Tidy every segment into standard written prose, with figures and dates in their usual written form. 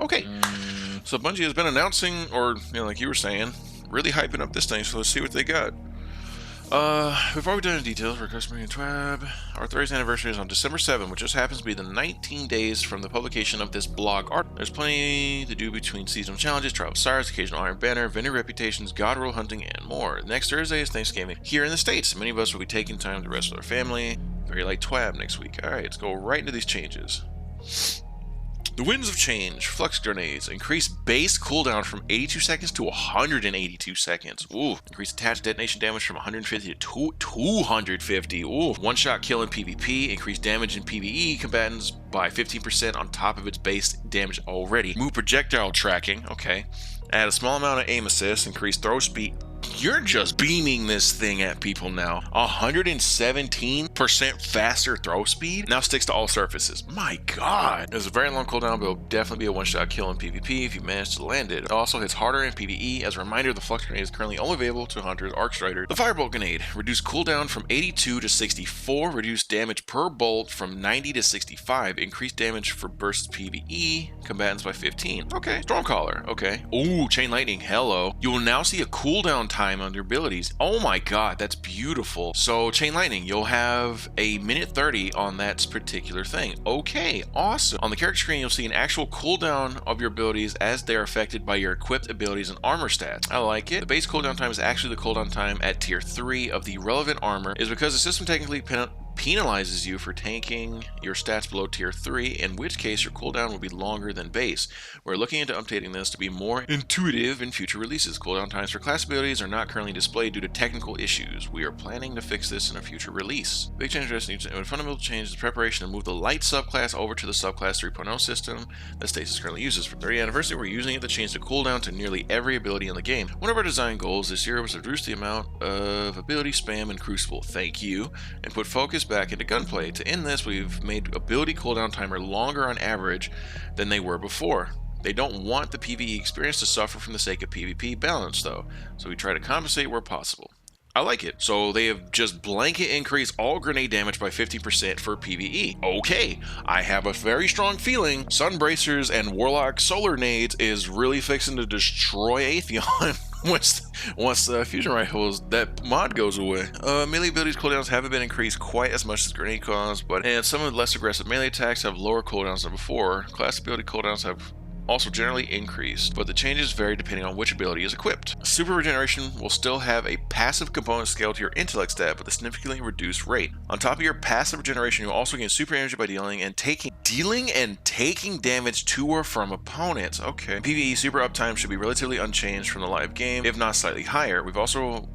Okay, so Bungie has been announcing, or like you were saying, really hyping up this thing, so let's see what they got. Before we dive into details, we're customary in TWAB. Our 30th anniversary is on December 7th, which just happens to be the 19 days from the publication of this blog art. There's plenty to do between seasonal challenges, trial of Cyrus, occasional Iron Banner, vendor reputations, god roll hunting, and more. Next Thursday is Thanksgiving here in the States. Many of us will be taking time to rest with our family. Very like TWAB next week. Alright, let's go right into these changes. The Winds of Change, Flux Grenades, increase base cooldown from 82 seconds to 182 seconds. Ooh, increase attached detonation damage from 150 to 250. Ooh, one-shot kill in PvP, increase damage in PvE combatants by 15% on top of its base damage already. Move projectile tracking, okay. Add a small amount of aim assist, increase throw speed. You're just beaming this thing at people now. 117% faster throw speed now sticks to all surfaces. My god. There's a very long cooldown, but it'll definitely be a one-shot kill in PvP if you manage to land it. It also hits harder in PvE. As a reminder, the Flux Grenade is currently only available to Hunters, Arc Striders. The Firebolt Grenade, reduce cooldown from 82 to 64, reduce damage per bolt from 90 to 65, increase damage for burst PvE combatants by 15. Okay. Stormcaller, okay. Ooh, Chain Lightning, hello. You will now see a cooldown time on your abilities. Oh my god, that's beautiful. So Chain Lightning, you'll have a minute 30 on that particular thing. Okay, awesome. On the character screen, you'll see an actual cooldown of your abilities as they're affected by your equipped abilities and armor stats. I like it. The base cooldown time is actually the cooldown time at tier 3 of the relevant armor, is because the system technically penalizes you for tanking your stats below tier 3, in which case your cooldown will be longer than base. We're looking into updating this to be more intuitive in future releases. Cooldown times for class abilities are not currently displayed due to technical issues. We are planning to fix this in a future release. Big change needs a fundamental change is preparation to move the light subclass over to the subclass 3.0 system that Stasis currently uses. For 30th anniversary, we're using it to change the cooldown to nearly every ability in the game. One of our design goals this year was to reduce the amount of ability spam in Crucible. Thank you. And put focus back into gunplay. To end this, we've made ability cooldown timer longer on average than they were before. They don't want the PvE experience to suffer from the sake of PvP balance though, so we try to compensate where possible. I like it. So they have just blanket increased all grenade damage by 50% for PvE. Okay, I have a very strong feeling Sunbracers and Warlock Solar Nades is really fixing to destroy Atheon. Once the fusion rifles, that mod goes away. Melee abilities cooldowns haven't been increased quite as much as grenade cooldowns, and some of the less aggressive melee attacks have lower cooldowns than before. Class ability cooldowns have also generally increased, but the changes vary depending on which ability is equipped. Super Regeneration will still have a passive component scale to your intellect stat, but a significantly reduced rate. On top of your passive regeneration, you'll also gain super energy by dealing and taking damage to or from opponents. Okay. PvE super uptime should be relatively unchanged from the live game, if not slightly higher. We're also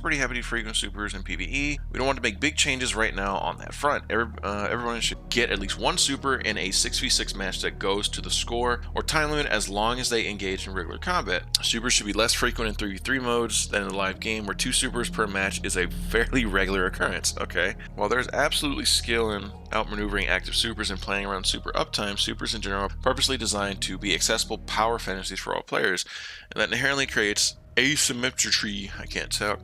pretty happy to frequent supers in PvE. We don't want to make big changes right now on that front. Everyone should get at least one super in a 6v6 match that goes to the score or time limit as long as they engage in regular combat. Supers should be less frequent in 3v3 modes than in the live game, where 2 supers per match is a fairly regular occurrence. Okay. While there's absolutely skill in outmaneuvering active supers and playing around super uptime, supers in general are purposely designed to be accessible power fantasies for all players, and that inherently creates asymmetry, I can't talk,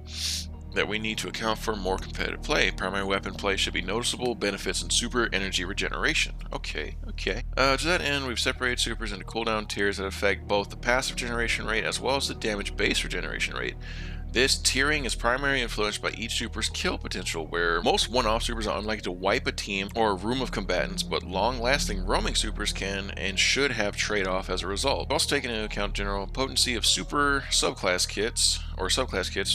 that we need to account for more competitive play. Primary weapon play should be noticeable benefits in super energy regeneration. Okay. To that end, we've separated supers into cooldown tiers that affect both the passive generation rate as well as the damage base regeneration rate. This tiering is primarily influenced by each super's kill potential, where most one-off supers are unlikely to wipe a team or a room of combatants, but long-lasting roaming supers can and should have trade-off as a result. Also taking into account general potency of super subclass kits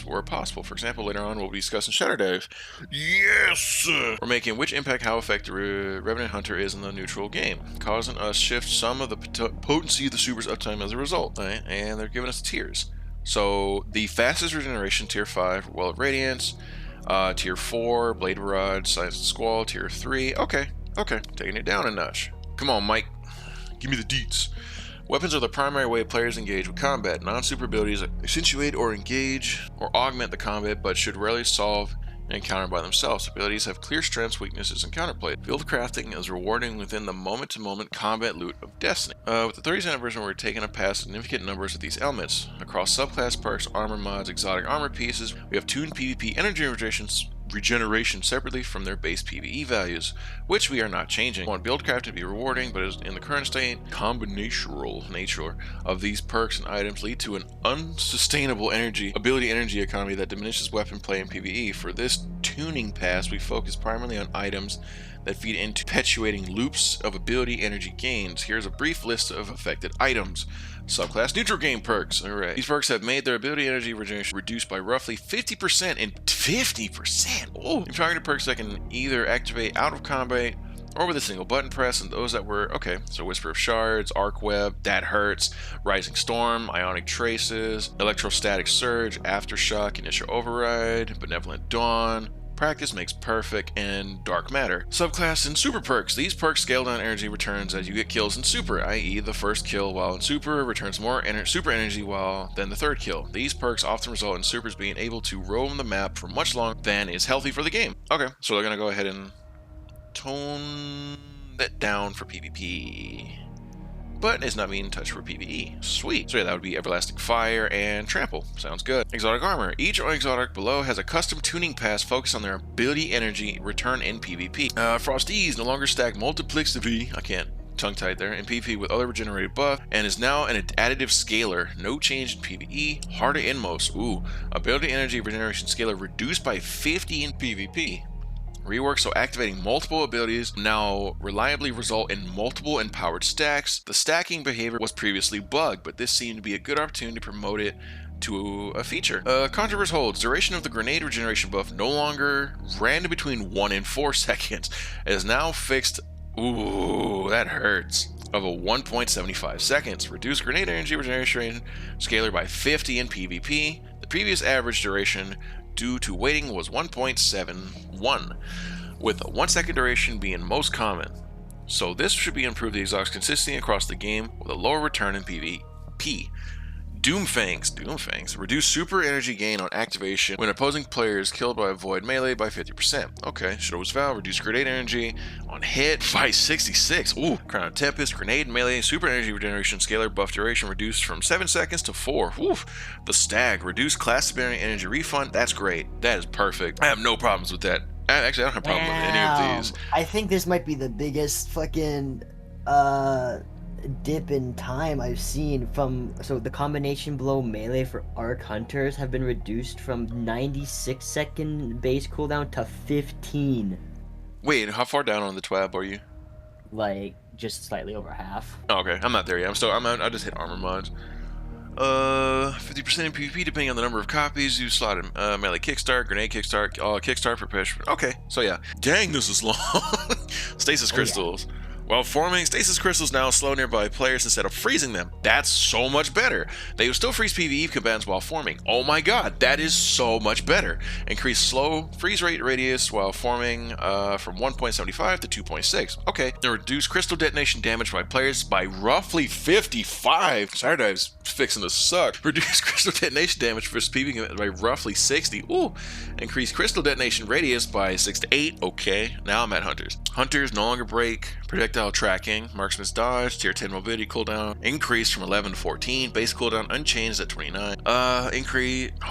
where possible. For example, later on we'll be discussing Shatter Dive. Yes! We're making which impact how effective Revenant Hunter is in the neutral game, causing us shift some of the potency of the super's uptime as a result, right? And they're giving us tiers. So the fastest regeneration, tier 5, Well of Radiance, tier 4, Blade Barrage, Science and Squall, tier 3. Okay, taking it down a notch. Come on, Mike, give me the deets. Weapons are the primary way players engage with combat. Non-super abilities accentuate or engage or augment the combat, but should rarely solve an encounter by themselves. Abilities have clear strengths, weaknesses, and counterplay. Field crafting is rewarding within the moment-to-moment combat loot of Destiny. With the 30th anniversary, we're taking up past significant numbers of these elements. Across subclass perks, armor mods, exotic armor pieces, we have tuned PvP energy regeneration regeneration separately from their base PvE values, which we are not changing. We want buildcraft to be rewarding, but in the current state, combinational nature of these perks and items lead to an unsustainable ability energy economy that diminishes weapon play in PvE. For this tuning pass, we focus primarily on items that feed into perpetuating loops of ability energy gains. Here's a brief list of affected items. Subclass neutral game perks. Alright. These perks have made their ability energy regeneration reduced by roughly 50% and 50%. Oh, targeted perks that can either activate out of combat or with a single button press, and those that were okay. So Whisper of Shards, Arc Web, That Hurts, Rising Storm, Ionic Traces, Electrostatic Surge, Aftershock, Initial Override, Benevolent Dawn, Practice Makes Perfect, and Dark Matter. Subclass and super perks. These perks scale down energy returns as you get kills in super, i.e. the first kill while in super returns more super energy than the third kill. These perks often result in supers being able to roam the map for much longer than is healthy for the game. Okay, so they're gonna go ahead and tone that down for PvP. But it's not being touched for PvE. Sweet. So yeah, that would be Everlasting Fire and Trample. Sounds good. Exotic Armor. Each exotic below has a custom tuning pass focused on their ability energy return in PvP. Frosties no longer stack multiplicity. I can't tongue-tied there. In PvP with other regenerated buff, and is now an additive scaler. No change in PvE. Harder Inmost. Ooh. Ability energy regeneration scaler reduced by 50 in PvP. Rework, so activating multiple abilities now reliably result in multiple empowered stacks. The stacking behavior was previously bugged, but this seemed to be a good opportunity to promote it to a feature. Controversy holds. Duration of the grenade regeneration buff no longer ran between 1 and 4 seconds. It is now fixed. Ooh, that hurts. Of a 1.75 seconds. Reduce grenade energy regeneration scaler by 50 in PvP. The previous average duration due to waiting was 1.71, with a 1 second duration being most common. So this should be improved the exhaust consistency across the game with a lower return in PvP. Doomfangs. Reduce super energy gain on activation when opposing player is killed by a void melee by 50%. Okay, Shadow's Vow. Reduce grenade energy on hit by 66. Ooh. Crown of Tempest. Grenade melee. Super energy regeneration scalar buff duration reduced from 7 seconds to 4. Ooh. The Stag. Reduce class ability energy refund. That's great. That is perfect. I have no problems with that. Actually, I don't have a problem with any of these. I think this might be the biggest fucking dip in time I've seen from. So the combination blow melee for arc hunters have been reduced from 96 second base cooldown to 15. Wait, how far down on the TWAB are you? Like just slightly over half. Oh, okay, I'm not there yet. I just hit armor mods. 50% in PvP depending on the number of copies you slotted. Melee kickstart, grenade kickstart, kickstart perpetual. Okay, so yeah. Dang, this is long. Stasis crystals. Yeah. While forming, stasis crystals now slow nearby players instead of freezing them. That's so much better. They will still freeze PvE combatants while forming. Oh my god, that is so much better. Increase slow freeze rate radius while forming from 1.75 to 2.6. Okay, now reduce crystal detonation damage by players by roughly 55. Sardive's fixing to suck. Reduce crystal detonation damage versus PvE by roughly 60. Ooh, increase crystal detonation radius by 6 to 8. Okay, now I'm at hunters. Hunters no longer break projectile tracking, marksman's dodge, tier 10 mobility cooldown, increased from 11 to 14, base cooldown unchanged at 29.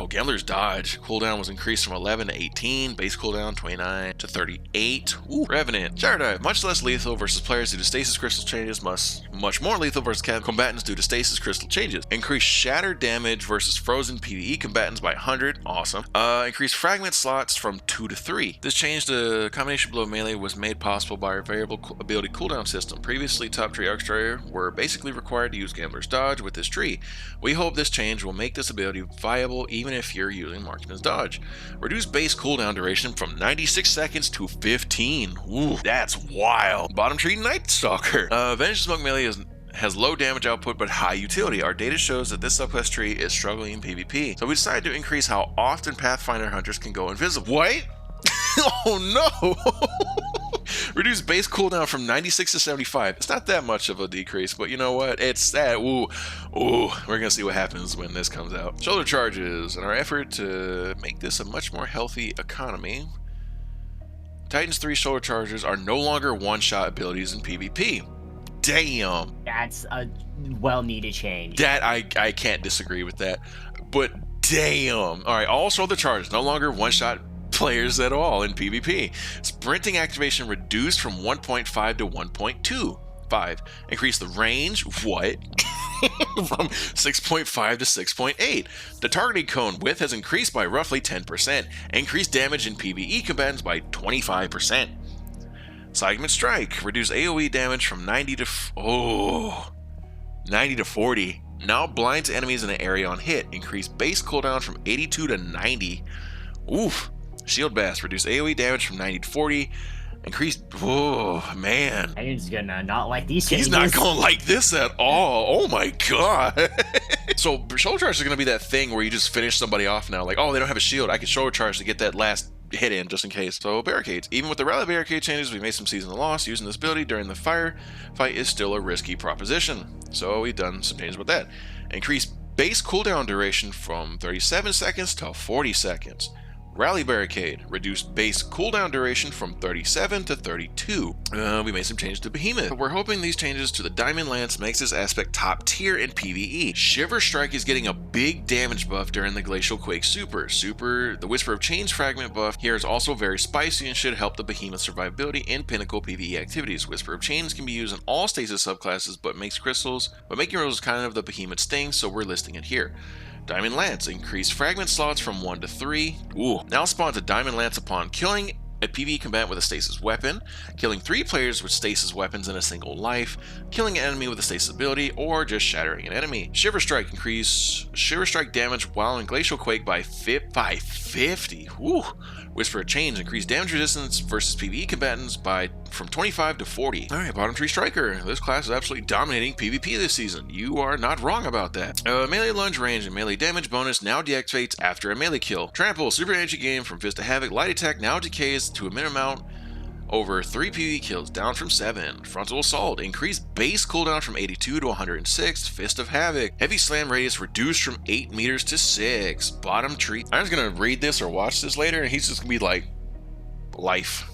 Gambler's dodge, cooldown was increased from 11 to 18, base cooldown 29 to 38. Ooh, Revenant. Sardive, much less lethal versus players due to stasis crystal changes, much more lethal versus combatants due to stasis crystal changes. Increased shatter damage versus frozen PvE combatants by 100, awesome. Increased fragment slots from 2 to 3. This change to combination blow melee was made possible by a variable ability cooldown system. Previously, top tree arc strider were basically required to use Gambler's dodge with this tree. We hope this change will make this ability viable even if you're using marksman's dodge. Reduce base cooldown duration from 96 seconds to 15. Ooh, that's wild. Bottom tree Night Stalker. Vengeance Smoke melee has low damage output but high utility. Our data shows that this subclass tree is struggling in PvP, so we decided to increase how often Pathfinder hunters can go invisible. What? Oh no! Reduce base cooldown from 96 to 75. It's not that much of a decrease, but you know what? It's that. Ooh, we're gonna see what happens when this comes out. Shoulder charges. In our effort to make this a much more healthy economy, Titan's 3 shoulder charges are no longer one-shot abilities in PvP. Damn. That's a well-needed change. That I can't disagree with that. But damn. All right, all shoulder charges no longer one-shot players at all in PvP. Sprinting activation reduced from 1.5 to 1.25. Increase the range, what? From 6.5 to 6.8. The targeting cone width has increased by roughly 10%. Increased damage in PvE combatants by 25%. Segment Strike. Reduce AoE damage from 90 to 40. Now blinds enemies in an area on hit. Increase base cooldown from 82 to 90. Oof. Shield Blast. Reduce AoE damage from 90 to 40. Increased. Oh, man. He's gonna not like these changes. He's not gonna like this at all. Oh my god. So, shoulder charge is gonna be that thing where you just finish somebody off now. Like, oh, they don't have a shield. I can shoulder charge to get that last hit in just in case. So, Barricades. Even with the rally barricade changes, we made some seasonal loss. Using this ability during the fight is still a risky proposition. So, we've done some changes with that. Increase base cooldown duration from 37 seconds to 40 seconds. Rally Barricade. Reduced base cooldown duration from 37 to 32. We made some changes to Behemoth. We're hoping these changes to the Diamond Lance makes this aspect top tier in PvE. Shiver Strike is getting a big damage buff during the Glacial Quake Super. The Whisper of Change fragment buff here is also very spicy and should help the Behemoth survivability in Pinnacle PvE activities. Whisper of Change can be used in all stasis subclasses, but making crystals is kind of the Behemoth sting, so we're listing it here. Diamond Lance. Increase fragment slots from 1 to 3. Ooh. Now spawns a Diamond Lance upon killing a PvE combatant with a stasis weapon, killing 3 players with stasis weapons in a single life, killing an enemy with a stasis ability, or just shattering an enemy. Shiver Strike. Increase Shiver Strike damage while in Glacial Quake by 50. Woo. Whisper of Change. Increase damage resistance versus PvE combatants from 25 to 40. Alright, Bottom Tree Striker. This class is absolutely dominating PvP this season. You are not wrong about that. Melee lunge range and melee damage bonus now deactivates after a melee kill. Trample. Super energy gain from Fist of Havoc. Light attack now decays to a minimum amount over 3 PvE kills, down from 7. Frontal Assault. Increased base cooldown from 82 to 106. Fist of Havoc. Heavy Slam radius reduced from 8 meters to 6. Bottom Tree. I'm just gonna read this or watch this later and he's just gonna be like, life.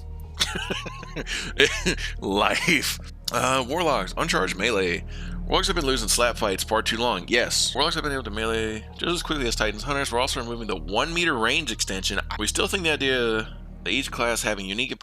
Life. Warlocks. Uncharged melee. Warlocks have been losing slap fights far too long. Yes, Warlocks have been able to melee just as quickly as Titans Hunters. We're also removing the 1 meter range extension. We still think the idea that each class having unique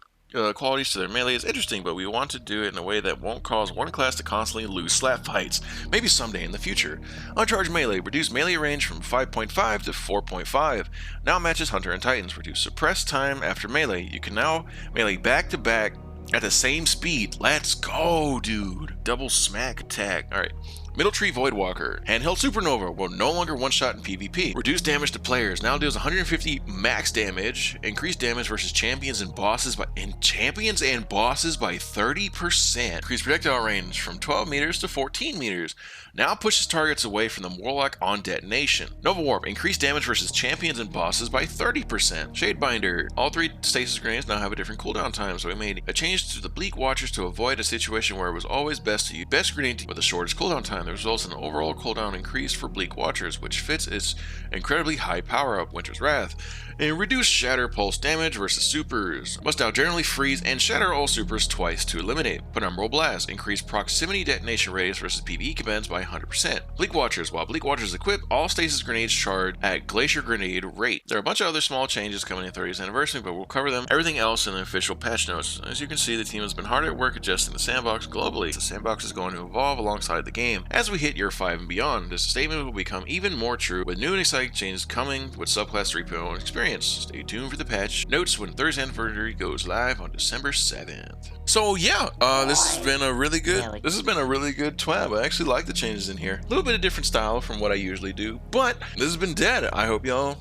qualities to their melee is interesting, but we want to do it in a way that won't cause one class to constantly lose slap fights. Maybe someday in the future. Uncharged melee. Reduce melee range from 5.5 to 4.5. Now matches Hunter and Titans. Reduce suppress time after melee. You can now melee back to back at the same speed. Let's go, dude. Double smack attack. Alright. Middletree Voidwalker. Handheld Supernova will no longer one-shot in PvP. Reduce damage to players. Now deals 150 max damage. Increase damage versus champions and bosses by 30%. Increase projectile range from 12 meters to 14 meters. Now pushes targets away from the Warlock on detonation. Nova Warp. Increase damage versus champions and bosses by 30%. Shadebinder. All 3 stasis grenades now have a different cooldown time, so we made a change to the Bleak Watchers to avoid a situation where it was always best to use best grenade with the shortest cooldown time. That results in an overall cooldown increase for Bleak Watchers, which fits its incredibly high power-up, Winter's Wrath. And reduce Shatter Pulse damage versus supers. Must now generally freeze and shatter all supers twice to eliminate. Penumbral Blast. Increase proximity detonation radius versus PvE combatants by 100%. Bleak Watchers. While Bleak Watchers equip, all stasis grenades charge at Glacier Grenade rate. There are a bunch of other small changes coming in 30th anniversary, but we'll cover them everything else in the official patch notes. As you can see, the team has been hard at work adjusting the sandbox globally. The sandbox is going to evolve alongside the game. As we hit year 5 and beyond, this statement will become even more true with new and exciting changes coming with Subclass 3.0 experience. Stay tuned for the patch notes when Thursday anniversary goes live on December 7th. So yeah, this has been a really good TWAB. I actually like the changes in here. A little bit of different style from what I usually do, but this has been dead. I hope y'all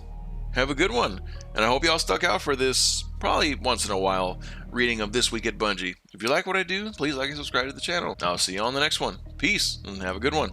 have a good one, and I hope y'all stuck out for this probably once in a while reading of This Week at Bungie. If you like what I do, please like and subscribe to the channel. I'll see you on the next one. Peace, and have a good one.